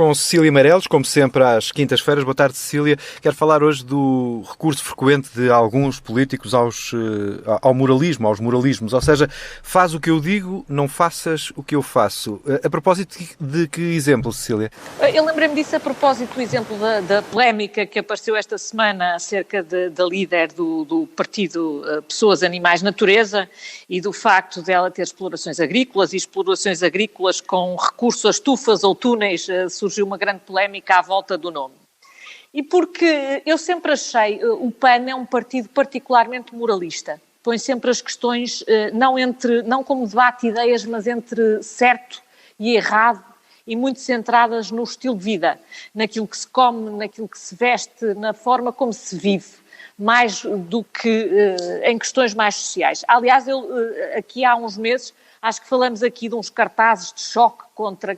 Com Cecília Meireles, como sempre às quintas-feiras. Boa tarde, Cecília. Quero falar hoje do recurso frequente de alguns políticos ao moralismo, aos moralismos, ou seja, faz o que eu digo, não faças o que eu faço. A propósito de que exemplo, Cecília? Eu lembrei-me disso a propósito do exemplo da polémica que apareceu esta semana acerca da líder do partido Pessoas, Animais, Natureza e do facto dela ter explorações agrícolas e explorações agrícolas com recurso a estufas ou túneis. Surgiu uma grande polémica à volta do nome. E porque eu sempre achei, o PAN é um partido particularmente moralista. Põe sempre as questões, não como debate de ideias, mas entre certo e errado, e muito centradas no estilo de vida, naquilo que se come, naquilo que se veste, na forma como se vive, mais do que em questões mais sociais. Aliás, aqui há uns meses, acho que falamos aqui de uns cartazes de choque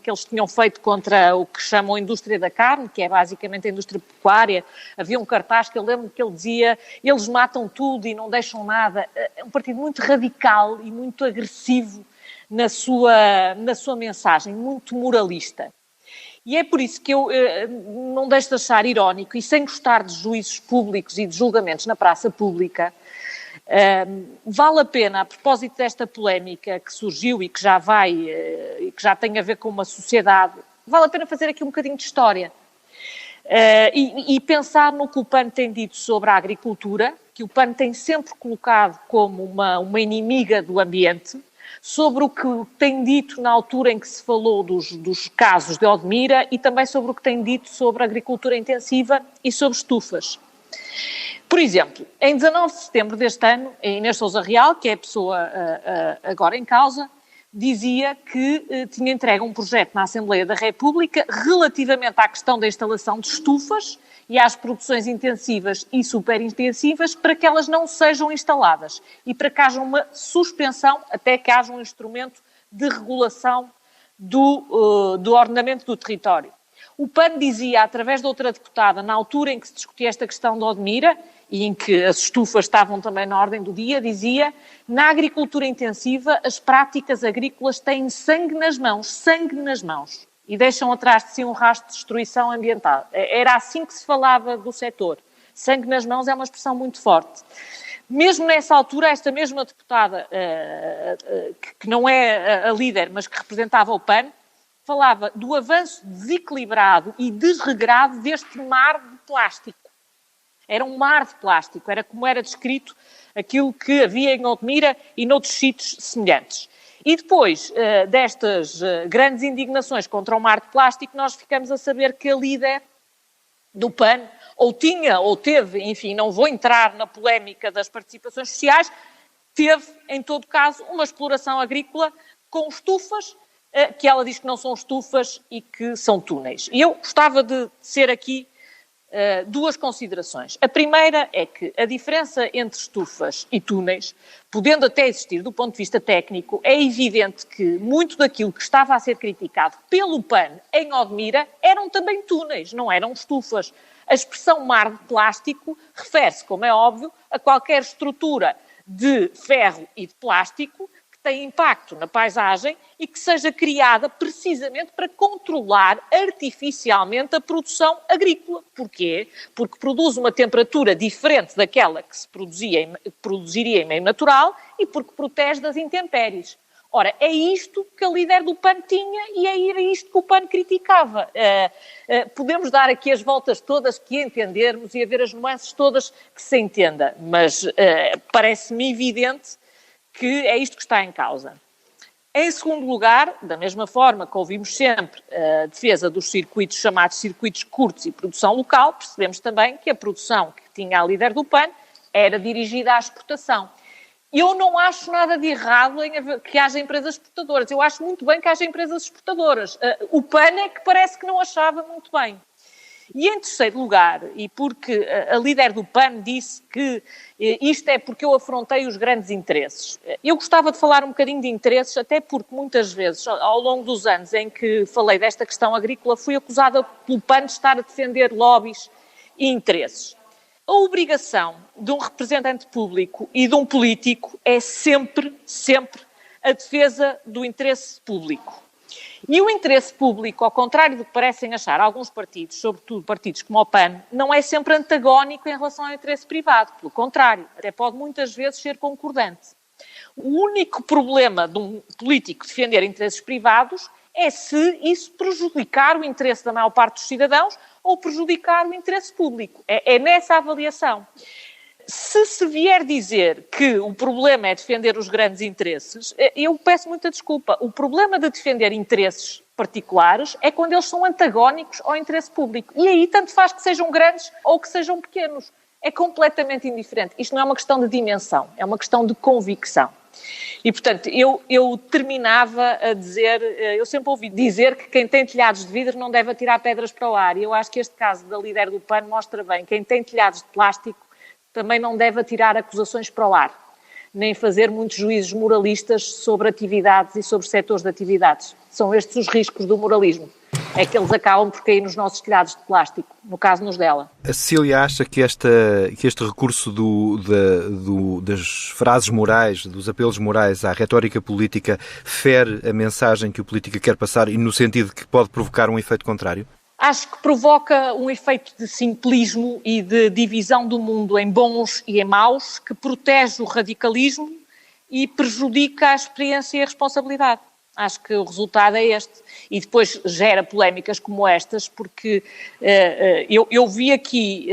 que eles tinham feito contra o que chamam a indústria da carne, que é basicamente a indústria pecuária. Havia um cartaz que eu lembro que ele dizia: eles matam tudo e não deixam nada. É um partido muito radical e muito agressivo na sua mensagem, muito moralista. E é por isso que eu não deixo de achar irónico, e sem gostar de juízos públicos e de julgamentos na praça pública, vale a pena, a propósito desta polémica que surgiu e que já tem a ver com uma sociedade, vale a pena fazer aqui um bocadinho de história e pensar no que o PAN tem dito sobre a agricultura, que o PAN tem sempre colocado como uma inimiga do ambiente, sobre o que tem dito na altura em que se falou dos casos de Odmira e também sobre o que tem dito sobre a agricultura intensiva e sobre estufas. Por exemplo, em 19 de setembro deste ano, a Inês Sousa Real, que é a pessoa agora em causa, dizia que tinha entregue um projeto na Assembleia da República relativamente à questão da instalação de estufas e às produções intensivas e superintensivas para que elas não sejam instaladas e para que haja uma suspensão até que haja um instrumento de regulação do ordenamento do território. O PAN dizia, através de outra deputada, na altura em que se discutia esta questão de Odmira e em que as estufas estavam também na ordem do dia, dizia: na agricultura intensiva as práticas agrícolas têm sangue nas mãos, e deixam atrás de si um rastro de destruição ambiental. Era assim que se falava do setor. Sangue nas mãos é uma expressão muito forte. Mesmo nessa altura, esta mesma deputada, que não é a líder, mas que representava o PAN, falava do avanço desequilibrado e desregrado deste mar de plástico. Era um mar de plástico, era como era descrito aquilo que havia em Odmira e noutros sítios semelhantes. E depois destas grandes indignações contra o mar de plástico, nós ficamos a saber que a líder do PAN, ou teve, enfim, não vou entrar na polémica das participações sociais, teve, em todo caso, uma exploração agrícola com estufas, que ela diz que não são estufas e que são túneis. E eu gostava de ser aqui duas considerações. A primeira é que a diferença entre estufas e túneis, podendo até existir do ponto de vista técnico, é evidente que muito daquilo que estava a ser criticado pelo PAN em Odmira eram também túneis, não eram estufas. A expressão mar de plástico refere-se, como é óbvio, a qualquer estrutura de ferro e de plástico tem impacto na paisagem e que seja criada precisamente para controlar artificialmente a produção agrícola. Porquê? Porque produz uma temperatura diferente daquela que se produziria em meio natural e porque protege das intempéries. Ora, é isto que a líder do PAN tinha e era isto que o PAN criticava. Podemos dar aqui as voltas todas que entendermos e haver as nuances todas que se entenda, mas parece-me evidente que é isto que está em causa. Em segundo lugar, da mesma forma que ouvimos sempre a defesa dos circuitos chamados circuitos curtos e produção local, percebemos também que a produção que tinha a líder do PAN era dirigida à exportação. Eu não acho nada de errado em que haja empresas exportadoras. Eu acho muito bem que haja empresas exportadoras. O PAN é que parece que não achava muito bem. E em terceiro lugar, e porque a líder do PAN disse que isto é porque eu afrontei os grandes interesses. Eu gostava de falar um bocadinho de interesses, até porque muitas vezes, ao longo dos anos em que falei desta questão agrícola, fui acusada pelo PAN de estar a defender lobbies e interesses. A obrigação de um representante público e de um político é sempre a defesa do interesse público. E o interesse público, ao contrário do que parecem achar alguns partidos, sobretudo partidos como o PAN, não é sempre antagónico em relação ao interesse privado. Pelo contrário, até pode muitas vezes ser concordante. O único problema de um político defender interesses privados é se isso prejudicar o interesse da maior parte dos cidadãos ou prejudicar o interesse público. É nessa avaliação. Se vier dizer que o problema é defender os grandes interesses, eu peço muita desculpa. O problema de defender interesses particulares é quando eles são antagónicos ao interesse público. E aí tanto faz que sejam grandes ou que sejam pequenos. É completamente indiferente. Isto não é uma questão de dimensão, é uma questão de convicção. E, portanto, eu terminava a dizer, eu sempre ouvi dizer que quem tem telhados de vidro não deve atirar pedras para o ar. E eu acho que este caso da líder do PAN mostra bem, quem tem telhados de plástico também não deve atirar acusações para o ar, nem fazer muitos juízos moralistas sobre atividades e sobre setores de atividades. São estes os riscos do moralismo. É que eles acabam por cair nos nossos telhados de plástico, no caso nos dela. A Cecília acha que este recurso das frases morais, dos apelos morais à retórica política, fere a mensagem que o político quer passar e no sentido que pode provocar um efeito contrário? Acho que provoca um efeito de simplismo e de divisão do mundo em bons e em maus, que protege o radicalismo e prejudica a experiência e a responsabilidade. Acho que o resultado é este. E depois gera polémicas como estas, porque eu vi aqui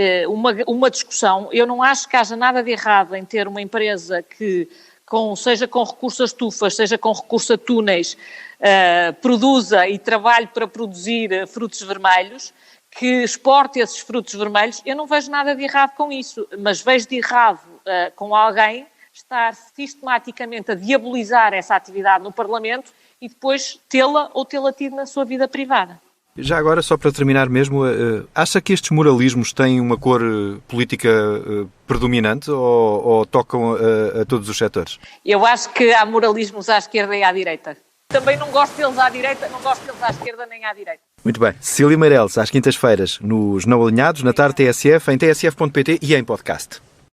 uma discussão. Eu não acho que haja nada de errado em ter uma empresa que, seja com recurso a estufas, seja com recurso a túneis, produza e trabalhe para produzir frutos vermelhos, que exporte esses frutos vermelhos. Eu não vejo nada de errado com isso, mas vejo de errado com alguém estar sistematicamente a diabolizar essa atividade no Parlamento e depois tê-la ou tê-la tido na sua vida privada. Já agora, só para terminar mesmo, acha que estes moralismos têm uma cor política predominante ou tocam a todos os setores? Eu acho que há moralismos à esquerda e à direita. Também não gosto deles à direita, não gosto deles à esquerda nem à direita. Muito bem. Cecília Meireles, às quintas-feiras, nos Não Alinhados, na tarde TSF, em tsf.pt e em podcast.